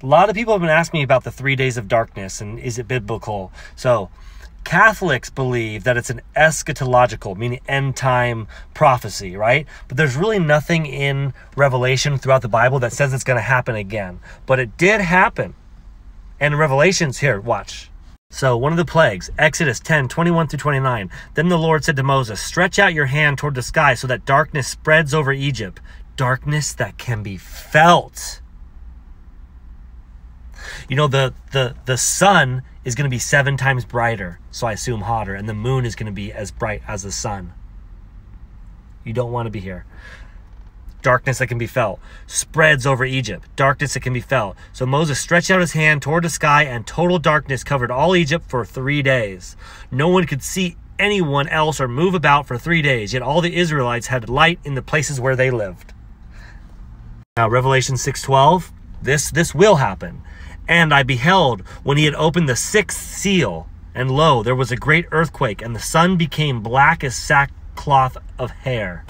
a lot of people have been asking me about the 3 days of darkness and is it biblical. So Catholics believe that it's an eschatological, meaning end time prophecy, right? But there's really nothing in Revelation throughout the Bible that says it's going to happen again. But it did happen. And Revelations, here, watch. So one of the plagues, Exodus 10:21-29. Then the Lord said to Moses, stretch out your hand toward the sky so that darkness spreads over Egypt. Darkness that can be felt. You know, the sun is going to be 7 times brighter, so I assume hotter, and the moon is going to be as bright as the sun. You don't want to be here. Darkness that can be felt spreads over Egypt. Darkness that can be felt. So Moses stretched out his hand toward the sky, and total darkness covered all Egypt for 3 days. No one could see anyone else or move about for 3 days, yet all the Israelites had light in the places where they lived. Now, Revelation 6:12, this will happen. And I beheld when he had opened the 6th seal, and lo, there was a great earthquake, and the sun became black as sackcloth of hair.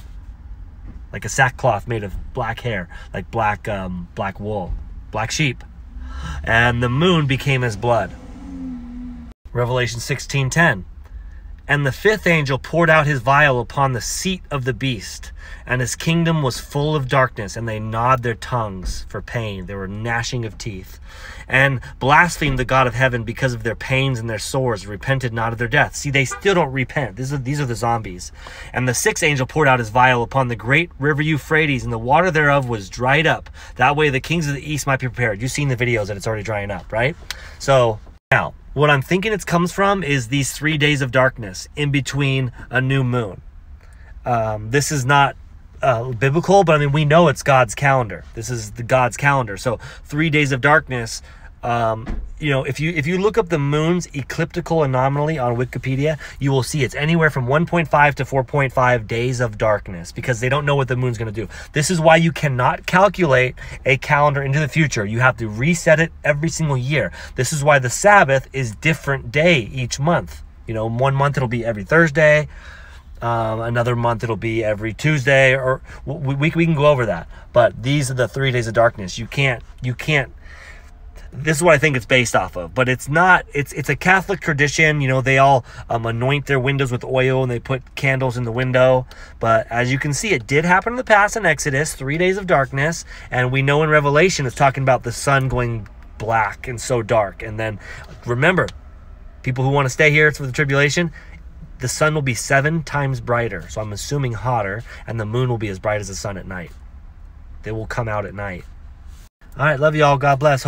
Like a sackcloth made of black hair, like black wool, black sheep. And the moon became as blood. Revelation 16:10. And the 5th angel poured out his vial upon the seat of the beast, and his kingdom was full of darkness, and they gnawed their tongues for pain. They were gnashing of teeth, and blasphemed the God of heaven because of their pains and their sores, repented not of their death. See, they still don't repent. These are the zombies. And the 6th angel poured out his vial upon the great river Euphrates, and the water thereof was dried up. That way the kings of the east might be prepared. You've seen the videos that it's already drying up, right? So now, what I'm thinking it comes from is these 3 days of darkness in between a new moon. This is not biblical, but I mean, we know it's God's calendar. This is the God's calendar. So 3 days of darkness, you know, if you look up the moon's ecliptical anomaly on Wikipedia, you will see it's anywhere from 1.5 to 4.5 days of darkness, because they don't know what the moon's going to do. This is why you cannot calculate a calendar into the future. You have to reset it every single year. This is why the Sabbath is different day each month. You know, 1 month it'll be every Thursday. Another month it'll be every Tuesday, or we can go over that. But these are the 3 days of darkness. You can't. This is what I think it's based off of, but it's not. It's a Catholic tradition. You know, they all anoint their windows with oil, and they put candles in the window. But as you can see, it did happen in the past in Exodus, 3 days of darkness, and we know in Revelation it's talking about the sun going black and so dark. And then remember, people who want to stay here for the tribulation, the sun will be 7 times brighter. So I'm assuming hotter, and the moon will be as bright as the sun at night. They will come out at night. All right, love you all. God bless.